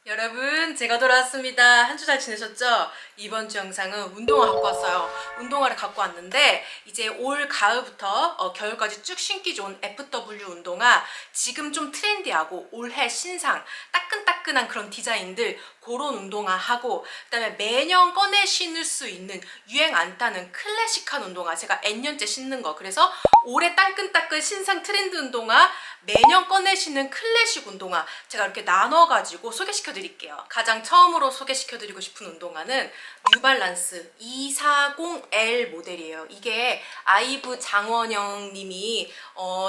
여러분, 제가 돌아왔습니다. 한 주 잘 지내셨죠? 이번 주 영상은 운동화 갖고 왔어요. 운동화를 갖고 왔는데 이제 올 가을부터 겨울까지 쭉 신기 좋은 FW 운동화, 지금 좀 트렌디하고 올해 신상 따끈따끈한 그런 디자인들, 그런 운동화 하고, 그다음에 매년 꺼내 신을 수 있는 유행 안 타는 클래식한 운동화, 제가 N년째 신는 거, 그래서 올해 따끈따끈 신상 트렌드 운동화, 매년 꺼내 신는 클래식 운동화, 제가 이렇게 나눠가지고 소개시켜 드릴게요. 가장 처음으로 소개시켜 드리고 싶은 운동화는 뉴발란스 240L 모델이에요. 이게 아이브 장원영 님이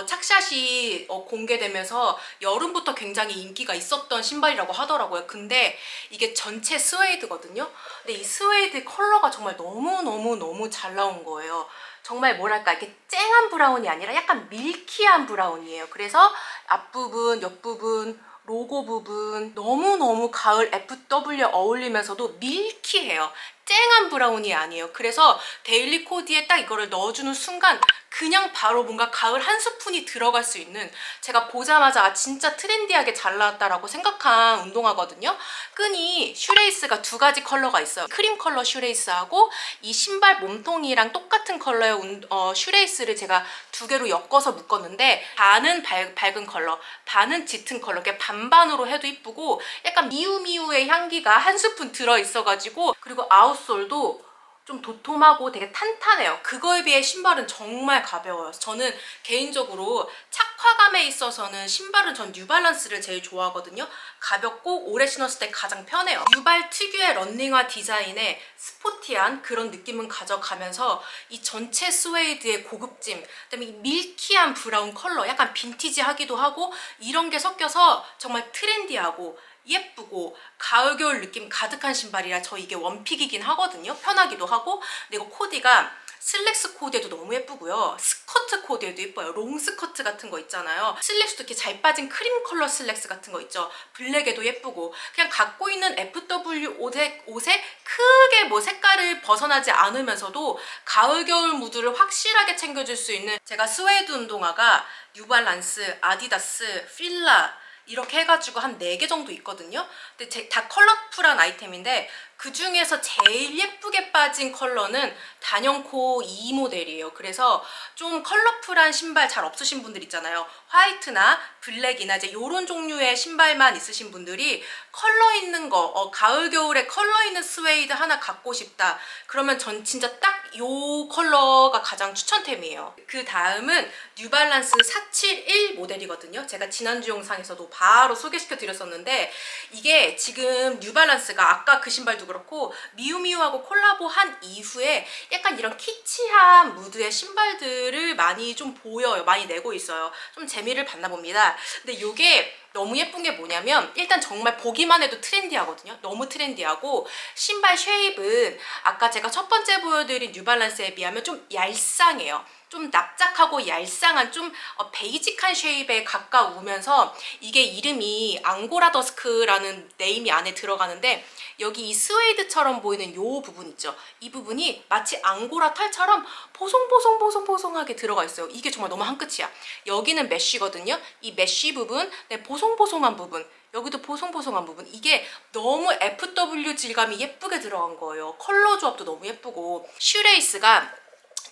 착샷이 공개되면서 여름부터 굉장히 인기가 있었던 신발이라고 하더라고요. 근데 이게 전체 스웨이드거든요. 근데 이 스웨이드 컬러가 정말 너무 잘 나온 거예요. 정말 뭐랄까, 이렇게 쨍한 브라운이 아니라 약간 밀키한 브라운이에요. 그래서 앞부분, 옆부분, 로고 부분 너무너무 가을 FW 어울리면서도 밀키해요. 쨍한 브라운이 아니에요. 그래서 데일리 코디에 딱 이거를 넣어주는 순간 그냥 바로 뭔가 가을 한 스푼이 들어갈 수 있는, 제가 보자마자 진짜 트렌디하게 잘 나왔다라고 생각한 운동화거든요. 끈이 슈레이스가 두 가지 컬러가 있어요. 크림 컬러 슈레이스하고 이 신발 몸통이랑 똑같은 컬러의 슈레이스를 제가 두 개로 엮어서 묶었는데, 반은 밝은 컬러, 반은 짙은 컬러, 이렇게 반반으로 해도 이쁘고 약간 미우미우의 향기가 한 스푼 들어있어가지고, 그리고 아웃솔도 좀 도톰하고 되게 탄탄해요. 그거에 비해 신발은 정말 가벼워요. 저는 개인적으로 착화감에 있어서는 신발은 전 뉴발란스를 제일 좋아하거든요. 가볍고 오래 신었을 때 가장 편해요. 뉴발 특유의 런닝화 디자인에 스포티한 그런 느낌은 가져가면서 이 전체 스웨이드의 고급짐, 그다음에 이 밀키한 브라운 컬러, 약간 빈티지하기도 하고, 이런 게 섞여서 정말 트렌디하고 예쁘고 가을 겨울 느낌 가득한 신발이라 저 이게 원픽이긴 하거든요. 편하기도 하고. 그리고 코디가 슬랙스 코디에도 너무 예쁘고요. 스커트 코디에도 예뻐요. 롱 스커트 같은 거 있잖아요. 슬랙스도 이렇게 잘 빠진 크림 컬러 슬랙스 같은 거 있죠. 블랙에도 예쁘고, 그냥 갖고 있는 FW 옷에 크게 뭐 색깔을 벗어나지 않으면서도 가을 겨울 무드를 확실하게 챙겨줄 수 있는, 제가 스웨이드 운동화가 뉴발란스, 아디다스, 필라 이렇게 해가지고 한 4개 정도 있거든요. 근데 다 컬러풀한 아이템인데 그 중에서 제일 예쁘게 빠진 컬러는 단연코 이 모델이에요. 그래서 좀 컬러풀한 신발 잘 없으신 분들 있잖아요. 화이트나 블랙이나 이제 요런 종류의 신발만 있으신 분들이 컬러 있는 거, 가을 겨울에 컬러 있는 스웨이드 하나 갖고 싶다, 그러면 전 진짜 딱 요 컬러가 가장 추천템이에요. 그 다음은 뉴발란스 471 모델이거든요. 제가 지난주 영상에서도 바로 소개시켜 드렸었는데, 이게 지금 뉴발란스가 아까 그 신발도 그렇고 미우미우하고 콜라보한 이후에 약간 이런 키치한 무드의 신발들을 많이 좀 보여요. 많이 내고 있어요. 좀 재미를 봤나 봅니다. 근데 요게 너무 예쁜 게 뭐냐면, 일단 정말 보기만 해도 트렌디하거든요. 너무 트렌디하고, 신발 쉐입은 아까 제가 첫 번째 보여드린 뉴발란스에 비하면 좀 얄쌍해요. 좀 납작하고 얄쌍한, 좀 베이직한 쉐입에 가까우면서, 이게 이름이 앙고라 더스크라는 네임이 안에 들어가는데, 여기 이 스웨이드처럼 보이는 요 부분 있죠. 이 부분이 마치 앙고라 털처럼 보송보송하게 들어가 있어요. 이게 정말 너무 한 끝이야. 여기는 메쉬거든요. 이 메쉬 부분, 네, 보송보송한 부분, 여기도 보송보송한 부분, 이게 너무 FW 질감이 예쁘게 들어간 거예요. 컬러 조합도 너무 예쁘고, 슈레이스가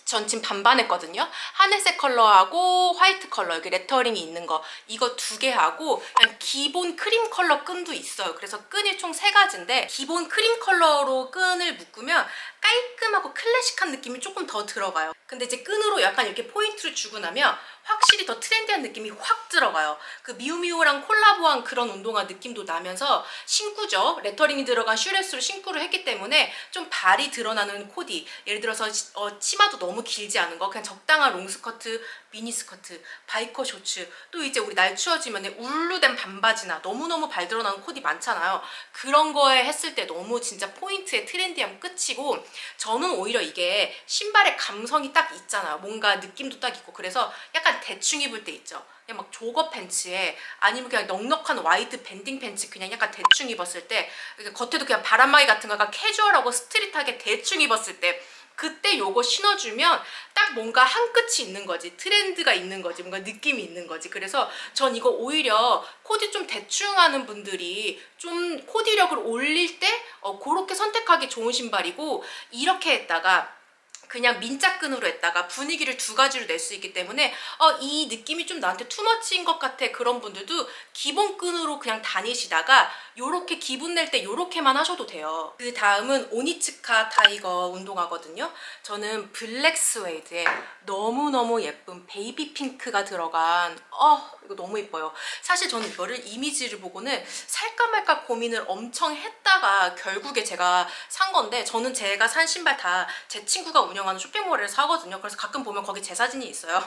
전 지금 반반했거든요. 하늘색 컬러하고 화이트 컬러, 여기 레터링이 있는 거, 이거 2개 하고, 그냥 기본 크림 컬러 끈도 있어요. 그래서 끈이 총 3가지인데 기본 크림 컬러로 끈을 묶으면 깔끔하고 클래식한 느낌이 조금 더 들어가요. 근데 이제 끈으로 약간 이렇게 포인트를 주고 나면 확실히 더 트렌디한 느낌이 확 들어가요. 그 미우미우랑 콜라보한 그런 운동화 느낌도 나면서, 신구죠. 레터링이 들어간 슈레스로 신구를 했기 때문에 좀 발이 드러나는 코디, 예를 들어서 치마도 너무 길지 않은 거, 그냥 적당한 롱스커트, 미니스커트, 바이커 셔츠, 또 이제 우리 날 추워지면 울로 된 반바지나 너무너무 발 드러나는 코디 많잖아요. 그런 거에 했을 때 너무 진짜 포인트의 트렌디함 끝이고, 저는 오히려 이게 신발의 감성이 딱 있잖아요. 뭔가 느낌도 딱 있고, 그래서 약간 대충 입을 때 있죠. 그냥 막 조거 팬츠에, 아니면 그냥 넉넉한 와이드 밴딩 팬츠 그냥 약간 대충 입었을 때, 겉에도 그냥 바람막이 같은 거가 캐주얼하고 스트릿하게 대충 입었을 때, 그때 요거 신어주면 딱 뭔가 한 끝이 있는 거지, 트렌드가 있는 거지, 뭔가 느낌이 있는 거지. 그래서 전 이거 오히려 코디 좀 대충 하는 분들이 좀 코디 경기력을 올릴 때 그렇게 선택하기 좋은 신발이고, 이렇게 했다가 그냥 민자끈으로 했다가 분위기를 두 가지로 낼 수 있기 때문에 이 느낌이 좀 나한테 투머치인 것 같아, 그런 분들도 기본끈으로 그냥 다니시다가 요렇게 기분 낼 때 요렇게만 하셔도 돼요. 그 다음은 오니츠카 타이거 운동화거든요. 저는 블랙 스웨이드에 너무너무 예쁜 베이비 핑크가 들어간 이거 너무 예뻐요. 사실 저는 이거를 이미지를 보고는 살까 말까 고민을 엄청 했다가 결국에 제가 산 건데, 저는 제가 산 신발 다 제 친구가 운영하는 쇼핑몰에서 사거든요. 그래서 가끔 보면 거기 제 사진이 있어요.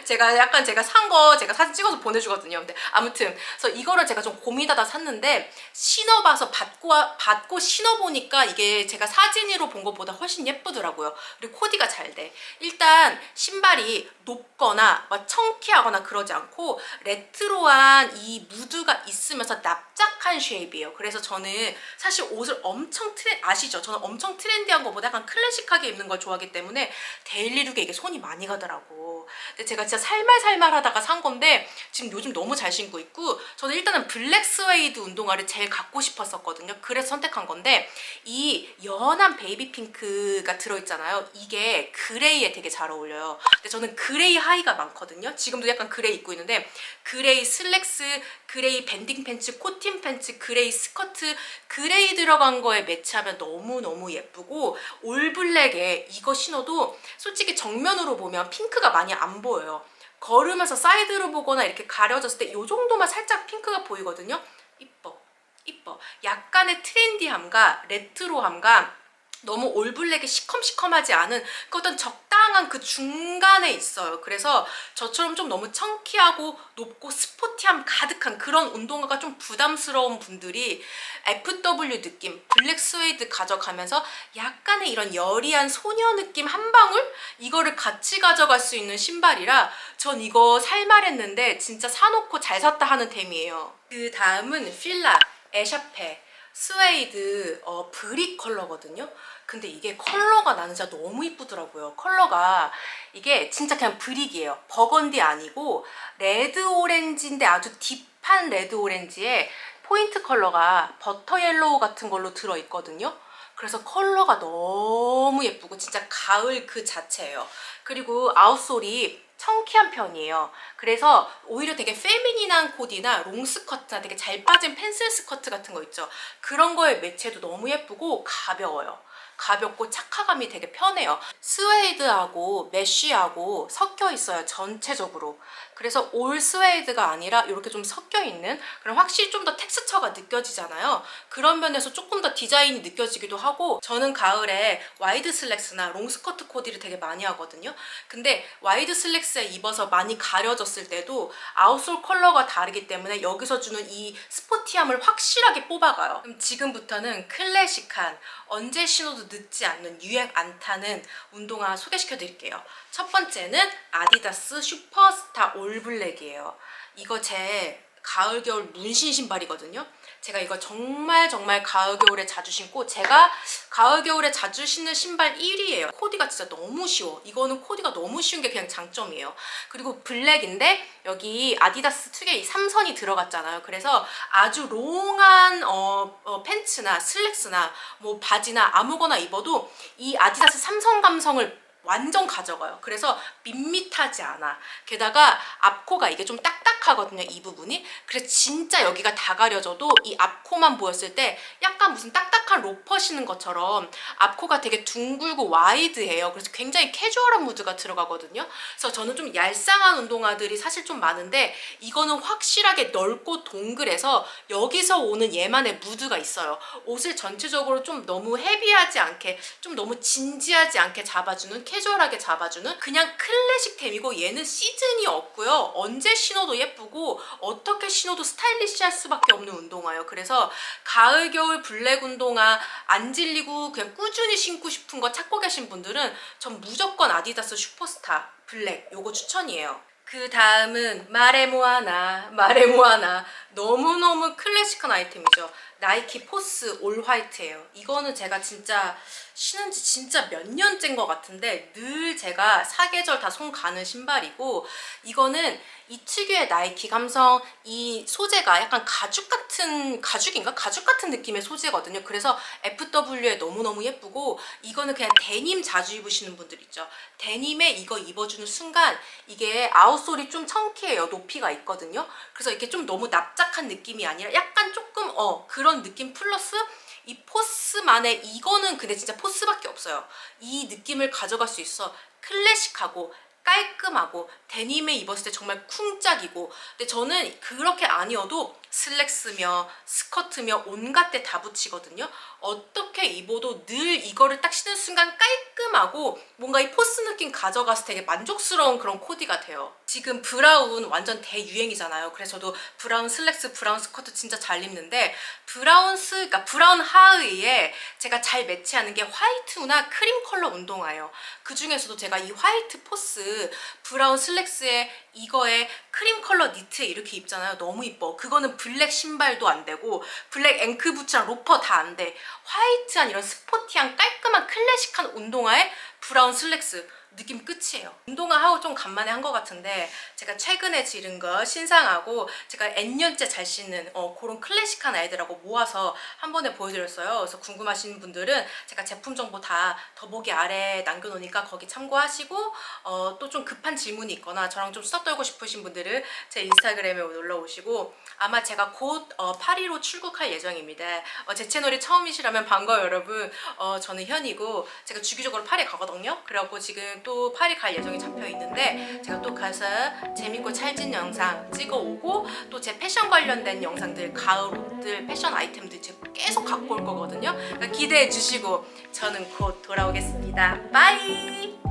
제가 산 거 제가 사진 찍어서 보내주거든요. 근데 아무튼 그래서 이거를 제가 좀 고민하다 샀는데, 신어봐서 받고 신어보니까 이게 제가 사진으로 본 것보다 훨씬 예쁘더라고요. 그리고 코디가 잘 돼. 일단 신발이 높거나 막 청키하거나 그러지 않고 레트로한 이 무드가 있으면서 납작한 쉐입이에요. 그래서 저는 사실 옷을 엄청 아시죠? 저는 엄청 트렌디한 것보다 약간 클래식하게 입는 걸 좋아하기 때문에 데일리룩에 이게 손이 많이 가더라고. 근데 제가 진짜 살말살말 하다가 산 건데 지금 요즘 너무 잘 신고 있고, 저는 일단은 블랙 스웨이드 운동화를 제일 갖고 싶었었거든요. 그래서 선택한 건데, 이 연한 베이비 핑크가 들어있잖아요. 이게 그레이에 되게 잘 어울려요. 근데 저는 그레이 하의가 많거든요. 지금도 약간 그레이 입고 있는데, 그레이 슬랙스, 그레이 밴딩 팬츠, 코팅 팬츠, 그레이 스커트, 그레이 들어간 거에 매치하면 너무너무 예쁘고, 올블랙에 이거 신어도 솔직히 정면으로 보면 핑크가 많이 안 보여요. 걸으면서 사이드로 보거나 이렇게 가려졌을 때 이 정도만 살짝 핑크가 보이거든요. 이뻐. 이뻐. 약간의 트렌디함과 레트로함과 너무 올블랙이 시컴시컴하지 않은 그 어떤 적당한 그 중간에 있어요. 그래서 저처럼 좀 너무 청키하고 높고 스포티함 가득한 그런 운동화가 좀 부담스러운 분들이 FW 느낌, 블랙 스웨이드 가져가면서 약간의 이런 여리한 소녀 느낌 한 방울? 이거를 같이 가져갈 수 있는 신발이라 전 이거 살만했는데 진짜 사놓고 잘 샀다 하는 템이에요. 그 다음은 필라 에샤페 스웨이드 브릭 컬러거든요. 근데 이게 컬러가 나는 진짜 너무 이쁘더라고요. 컬러가 이게 진짜 그냥 브릭이에요. 버건디 아니고 레드 오렌지인데 아주 딥한 레드 오렌지에 포인트 컬러가 버터 옐로우 같은 걸로 들어있거든요. 그래서 컬러가 너무 예쁘고 진짜 가을 그 자체예요. 그리고 아웃솔이 청키한 편이에요. 그래서 오히려 되게 페미닌한 코디나 롱스커트나 되게 잘 빠진 펜슬 스커트 같은 거 있죠. 그런 거에 매치해도 너무 예쁘고 가벼워요. 가볍고 착화감이 되게 편해요. 스웨이드하고 메쉬하고 섞여 있어요, 전체적으로. 그래서 올 스웨이드가 아니라 이렇게 좀 섞여 있는, 그럼 확실히 좀 더 텍스처가 느껴지잖아요. 그런 면에서 조금 더 디자인이 느껴지기도 하고, 저는 가을에 와이드 슬랙스나 롱스커트 코디를 되게 많이 하거든요. 근데 와이드 슬랙스에 입어서 많이 가려졌을 때도 아웃솔 컬러가 다르기 때문에 여기서 주는 이 스포티함을 확실하게 뽑아가요. 그럼 지금부터는 클래식한, 언제 신어도 늦지 않는, 유행 안 타는 운동화 소개시켜 드릴게요. 첫 번째는 아디다스 슈퍼스타 올블랙이에요. 이거 제 가을 겨울 문신 신발이거든요. 제가 이거 정말 가을 겨울에 자주 신고, 제가 가을 겨울에 자주 신는 신발 1위예요. 코디가 진짜 너무 쉬워. 이거는 코디가 너무 쉬운 게 그냥 장점이에요. 그리고 블랙인데 여기 아디다스 특유의 이 3선이 들어갔잖아요. 그래서 아주 롱한 팬츠나 슬랙스나 뭐 바지나 아무거나 입어도 이 아디다스 3선 감성을 완전 가져가요. 그래서 밋밋하지 않아. 게다가 앞코가 이게 좀 딱딱하거든요, 이 부분이. 그래서 진짜 여기가 다 가려져도 이 앞코만 보였을 때 약간 무슨 딱딱한 로퍼 신는 것처럼 앞코가 되게 둥글고 와이드해요. 그래서 굉장히 캐주얼한 무드가 들어가거든요. 그래서 저는 좀 얄쌍한 운동화들이 사실 좀 많은데, 이거는 확실하게 넓고 동글해서 여기서 오는 얘만의 무드가 있어요. 옷을 전체적으로 좀 너무 헤비하지 않게, 좀 너무 진지하지 않게 잡아주는, 캐주얼하게 잡아주는 그냥 클래식템이고, 얘는 시즌이 없고요. 언제 신어도 예쁘고 어떻게 신어도 스타일리시할 수밖에 없는 운동화예요. 그래서 가을 겨울 블랙 운동화 안 질리고 그냥 꾸준히 신고 싶은 거 찾고 계신 분들은 전 무조건 아디다스 슈퍼스타 블랙 요거 추천이에요. 그 다음은 마레모아나. 너무너무 클래식한 아이템이죠. 나이키 포스 올 화이트예요. 이거는 제가 진짜 신은 지 진짜 몇 년째인 것 같은데 늘 제가 사계절 다 손 가는 신발이고, 이거는 이 특유의 나이키 감성, 이 소재가 약간 가죽 같은 느낌의 소재거든요. 그래서 FW에 너무너무 예쁘고, 이거는 그냥 데님 자주 입으시는 분들 있죠. 데님에 이거 입어주는 순간 이게 아웃솔이 좀 청키해요. 높이가 있거든요. 그래서 이게 좀 너무 납작한 느낌이 아니라 약간 조금 그런 느낌 플러스 이 포스만의, 이거는 근데 진짜 포스밖에 없어요. 이 느낌을 가져갈 수 있어. 클래식하고 깔끔하고 데님에 입었을 때 정말 쿵짝이고, 근데 저는 그렇게 아니어도 슬랙스며 스커트며 온갖 데 다 붙이거든요. 어떻게 입어도 늘 이거를 딱 신는 순간 깔끔하고 뭔가 이 포스 느낌 가져가서 되게 만족스러운 그런 코디가 돼요. 지금 브라운 완전 대유행이잖아요. 그래서 저도 브라운 슬랙스, 브라운 스커트 진짜 잘 입는데, 그러니까 브라운 하의에 제가 잘 매치하는 게 화이트나 크림 컬러 운동화예요. 그 중에서도 제가 이 화이트 포스 브라운 슬랙스에 이거에 크림 컬러 니트에 이렇게 입잖아요. 너무 이뻐. 그거는 블랙 신발도 안 되고 블랙 앵클 부츠랑 로퍼 다 안 돼. 화이트한 이런 스포티한 깔끔한 클래식한 운동화에 브라운 슬랙스, 느낌 끝이에요. 운동화하고 좀 간만에 한 것 같은데, 제가 최근에 지른 거 신상하고 제가 N년째 잘 신는 그런 클래식한 아이들하고 모아서 한 번에 보여드렸어요. 그래서 궁금하신 분들은 제가 제품 정보 다 더보기 아래에 남겨놓으니까 거기 참고하시고, 또 좀 급한 질문이 있거나 저랑 좀 수다 떨고 싶으신 분들은 제 인스타그램에 놀러 오시고, 아마 제가 곧 파리로 출국할 예정입니다. 제 채널이 처음이시라면 반가워요 여러분. 저는 현이고 제가 주기적으로 파리 가거든요. 그래갖고 지금 또 파리 갈 예정이 잡혀 있는데, 제가 또 가서 재밌고 찰진 영상 찍어 오고, 또 제 패션 관련된 영상들, 가을 옷들, 패션 아이템들 제가 계속 갖고 올 거거든요. 그러니까 기대해 주시고 저는 곧 돌아오겠습니다. 바이.